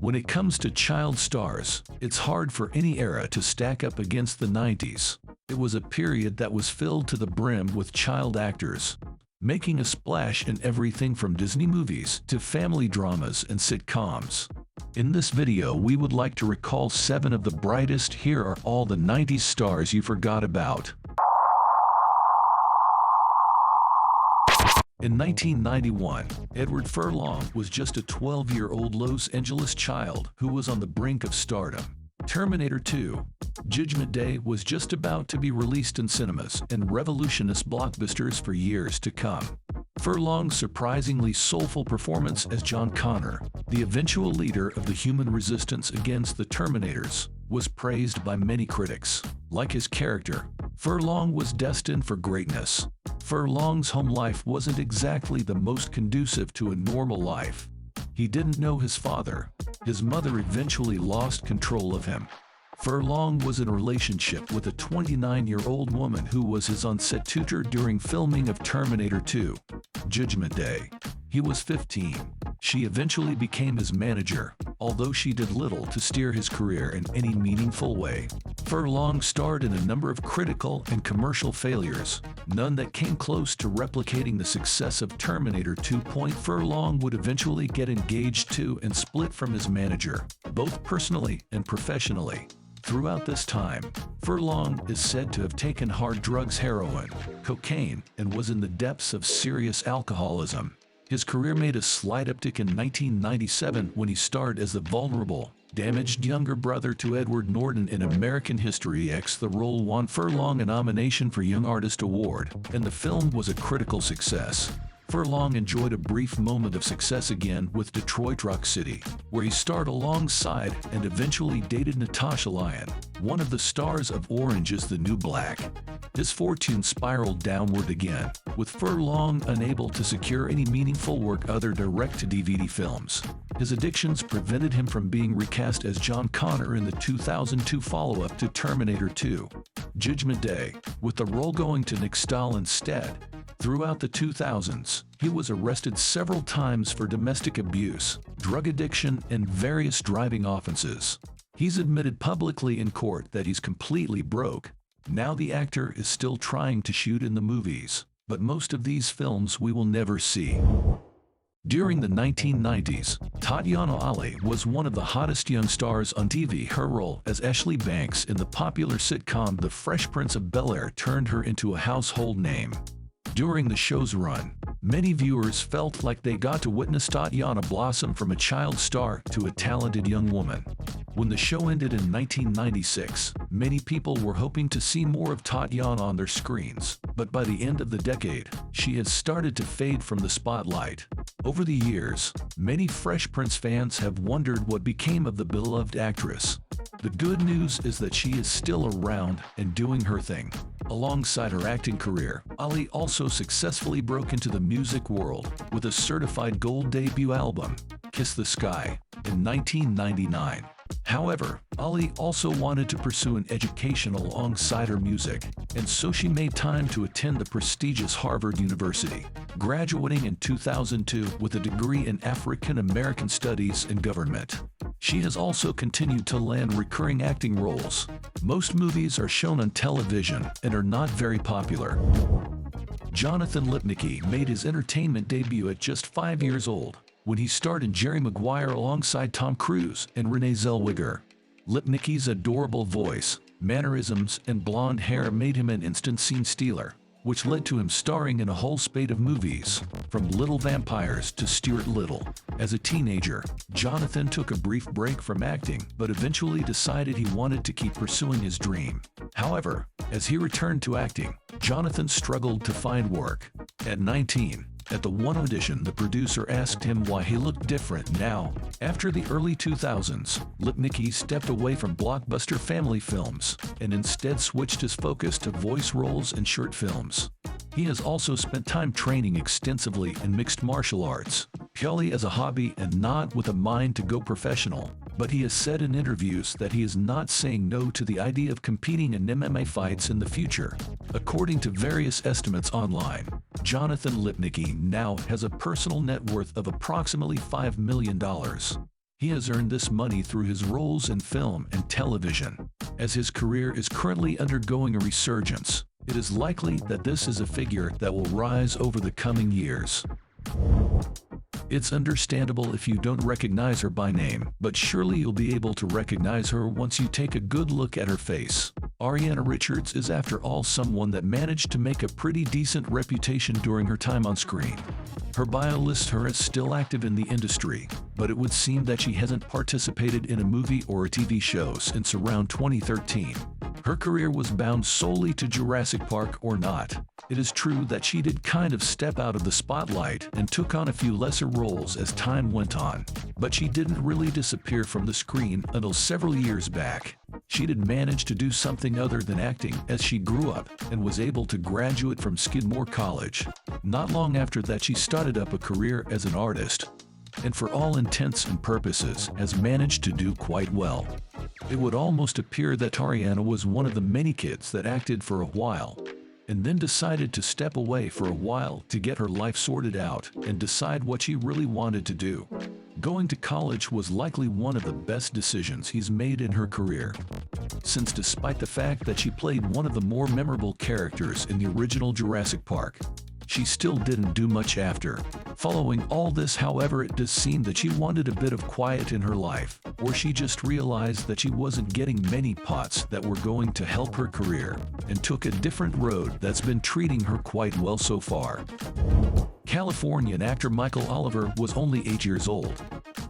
When it comes to child stars, it's hard for any era to stack up against the 90s. It was a period that was filled to the brim with child actors, making a splash in everything from Disney movies to family dramas and sitcoms. In this video, we would like to recall 7 of the brightest. Here are all the 90s stars you forgot about. In 1991, Edward Furlong was just a 12-year-old Los Angeles child who was on the brink of stardom. Terminator 2, Judgment Day was just about to be released in cinemas and revolutionized blockbusters for years to come. Furlong's surprisingly soulful performance as John Connor, the eventual leader of the human resistance against the Terminators, was praised by many critics. Like his character, Furlong was destined for greatness. Furlong's home life wasn't exactly the most conducive to a normal life. He didn't know his father. His mother eventually lost control of him. Furlong was in a relationship with a 29-year-old woman who was his on-set tutor during filming of Terminator 2, Judgment Day. He was 15. She eventually became his manager, although she did little to steer his career in any meaningful way. Furlong starred in a number of critical and commercial failures, none that came close to replicating the success of Terminator 2. Furlong would eventually get engaged to and split from his manager, both personally and professionally. Throughout this time, Furlong is said to have taken hard drugs, heroin, cocaine, and was in the depths of serious alcoholism. His career made a slight uptick in 1997 when he starred as the vulnerable, damaged younger brother to Edward Norton in American History X. The role won Furlong a nomination for Young Artist Award, and the film was a critical success. Furlong enjoyed a brief moment of success again with Detroit Rock City, where he starred alongside and eventually dated Natasha Lyonne, one of the stars of Orange is the New Black. His fortune spiraled downward again, with Furlong unable to secure any meaningful work other direct-to-DVD films. His addictions prevented him from being recast as John Connor in the 2002 follow-up to Terminator 2, Judgment Day, with the role going to Nick Stahl instead. Throughout the 2000s, he was arrested several times for domestic abuse, drug addiction, and various driving offenses. He's admitted publicly in court that he's completely broke. Now the actor is still trying to shoot in the movies, but most of these films we will never see. During the 1990s, Tatyana Ali was one of the hottest young stars on TV. Her role as Ashley Banks in the popular sitcom The Fresh Prince of Bel-Air turned her into a household name. During the show's run, many viewers felt like they got to witness Tatyana blossom from a child star to a talented young woman. When the show ended in 1996, many people were hoping to see more of Tatyana on their screens, but by the end of the decade, she has started to fade from the spotlight. Over the years, many Fresh Prince fans have wondered what became of the beloved actress. The good news is that she is still around and doing her thing. Alongside her acting career, Ali also successfully broke into the music world with a certified gold debut album, Kiss the Sky, in 1999. However, Ali also wanted to pursue an education alongside her music, and so she made time to attend the prestigious Harvard University, graduating in 2002 with a degree in African American Studies and Government. She has also continued to land recurring acting roles. Most movies are shown on television and are not very popular. Jonathan Lipnicki made his entertainment debut at just 5 years old, when he starred in Jerry Maguire alongside Tom Cruise and Renee Zellweger. Lipnicki's adorable voice, mannerisms, and blonde hair made him an instant scene stealer, which led to him starring in a whole spate of movies, from Little Vampires to Stuart Little. As a teenager, Jonathan took a brief break from acting, but eventually decided he wanted to keep pursuing his dream. However, as he returned to acting, Jonathan struggled to find work. At 19, at the one audition, the producer asked him why he looked different now. After the early 2000s, Lipnicki stepped away from blockbuster family films and instead switched his focus to voice roles and short films. He has also spent time training extensively in mixed martial arts, purely as a hobby and not with a mind to go professional. But he has said in interviews that he is not saying no to the idea of competing in MMA fights in the future. According to various estimates online, Jonathan Lipnicki now has a personal net worth of approximately $5 million. He has earned this money through his roles in film and television. As his career is currently undergoing a resurgence, it is likely that this is a figure that will rise over the coming years. It's understandable if you don't recognize her by name, but surely you'll be able to recognize her once you take a good look at her face. Ariana Richards is after all someone that managed to make a pretty decent reputation during her time on screen. Her bio lists her as still active in the industry, but it would seem that she hasn't participated in a movie or a TV show since around 2013. Her career was bound solely to Jurassic Park or not. It is true that she did kind of step out of the spotlight and took on a few lesser roles as time went on, but she didn't really disappear from the screen until several years back. She did manage to do something other than acting as she grew up and was able to graduate from Skidmore College. Not long after that, she started up a career as an artist, and for all intents and purposes has managed to do quite well. It would almost appear that Tatyana was one of the many kids that acted for a while, and then decided to step away for a while to get her life sorted out and decide what she really wanted to do. Going to college was likely one of the best decisions he's made in her career, since despite the fact that she played one of the more memorable characters in the original Jurassic Park, she still didn't do much after. Following all this, however, it does seem that she wanted a bit of quiet in her life, or she just realized that she wasn't getting many pots that were going to help her career, and took a different road that's been treating her quite well so far. Californian actor Michael Oliver was only 8 years old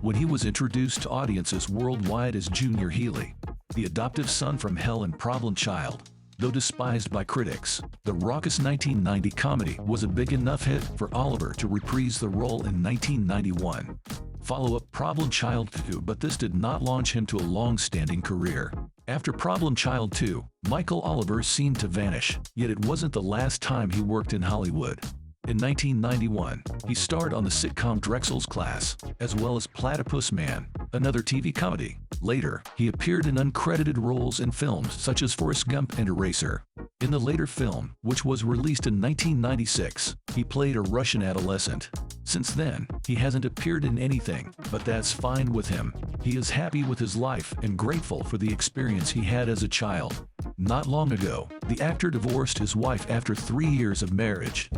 when he was introduced to audiences worldwide as Junior Healy, the adoptive son from Hell and Problem Child. Though despised by critics, the raucous 1990 comedy was a big enough hit for Oliver to reprise the role in 1991. Follow-up Problem Child 2, but this did not launch him to a long-standing career. After Problem Child 2, Michael Oliver seemed to vanish, yet it wasn't the last time he worked in Hollywood. In 1991, he starred on the sitcom Drexel's Class, as well as Platypus Man, another TV comedy. Later, he appeared in uncredited roles in films such as Forrest Gump and Eraser. In the later film, which was released in 1996, he played a Russian adolescent. Since then, he hasn't appeared in anything, but that's fine with him. He is happy with his life and grateful for the experience he had as a child. Not long ago, the actor divorced his wife after 3 years of marriage.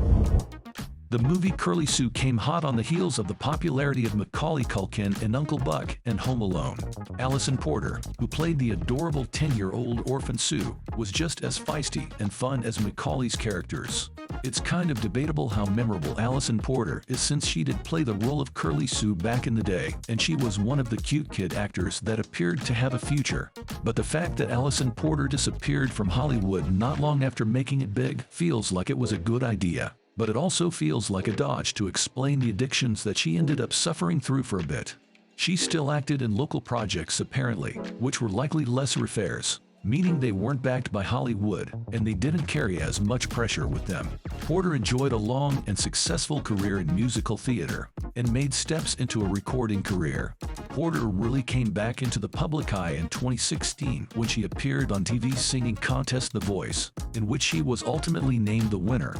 The movie Curly Sue came hot on the heels of the popularity of Macaulay Culkin in Uncle Buck and Home Alone. Alisan Porter, who played the adorable 10-year-old orphan Sue, was just as feisty and fun as Macaulay's characters. It's kind of debatable how memorable Alisan Porter is, since she did play the role of Curly Sue back in the day, and she was one of the cute kid actors that appeared to have a future. But the fact that Alisan Porter disappeared from Hollywood not long after making it big feels like it was a good idea. But it also feels like a dodge to explain the addictions that she ended up suffering through for a bit. She still acted in local projects apparently, which were likely lesser affairs, meaning they weren't backed by Hollywood, and they didn't carry as much pressure with them. Porter enjoyed a long and successful career in musical theater, and made steps into a recording career. Porter really came back into the public eye in 2016 when she appeared on TV's singing contest The Voice, in which she was ultimately named the winner.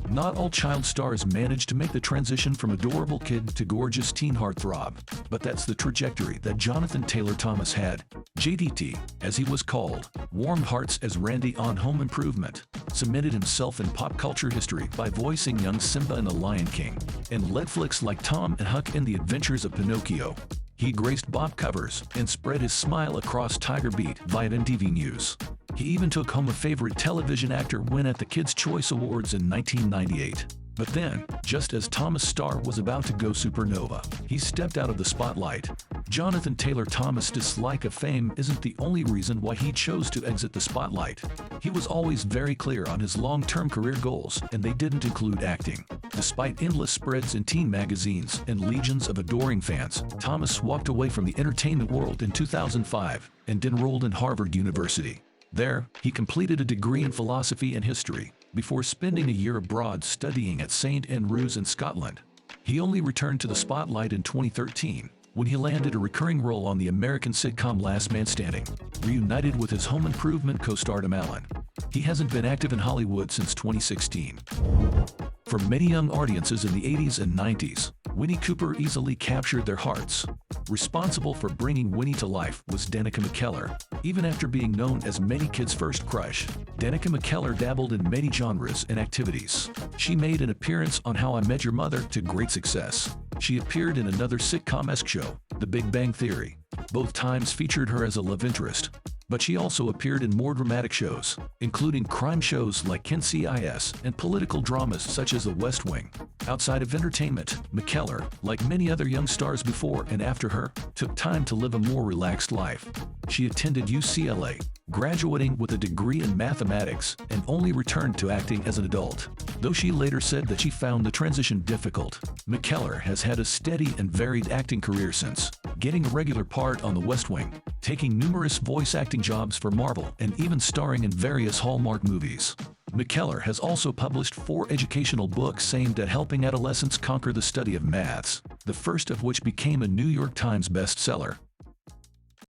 Not all child stars manage to make the transition from adorable kid to gorgeous teen heartthrob, but that's the trajectory that Jonathan Taylor Thomas had. JTT, as he was called, warmed hearts as Randy on Home Improvement, cemented himself in pop culture history by voicing young Simba in The Lion King, and led flicks like Tom and Huck in The Adventures of Pinocchio. He graced Bob covers and spread his smile across Tiger Beat via MTV News. He even took home a favorite television actor win at the Kids' Choice Awards in 1998. But then, just as Thomas' star was about to go supernova, he stepped out of the spotlight. Jonathan Taylor Thomas' dislike of fame isn't the only reason why he chose to exit the spotlight. He was always very clear on his long-term career goals, and they didn't include acting. Despite endless spreads in teen magazines and legions of adoring fans, Thomas walked away from the entertainment world in 2005 and enrolled in Harvard University. There, he completed a degree in philosophy and history, before spending a year abroad studying at St Andrews in Scotland. He only returned to the spotlight in 2013, when he landed a recurring role on the American sitcom Last Man Standing, reunited with his Home Improvement co-star Tim Allen. He hasn't been active in Hollywood since 2016. For many young audiences in the 80s and 90s, Winnie Cooper easily captured their hearts. Responsible for bringing Winnie to life was Danica McKellar. Even after being known as many kids' first crush, Danica McKellar dabbled in many genres and activities. She made an appearance on How I Met Your Mother to great success. She appeared in another sitcom-esque show, The Big Bang Theory. Both times featured her as a love interest. But she also appeared in more dramatic shows, including crime shows like NCIS and political dramas such as The West Wing. Outside of entertainment, McKellar, like many other young stars before and after her, took time to live a more relaxed life. She attended UCLA, graduating with a degree in mathematics, and only returned to acting as an adult. Though she later said that she found the transition difficult, McKellar has had a steady and varied acting career since, getting a regular part on The West Wing, taking numerous voice acting jobs for Marvel, and even starring in various Hallmark movies. McKellar has also published 4 educational books aimed at helping adolescents conquer the study of maths, the first of which became a New York Times bestseller.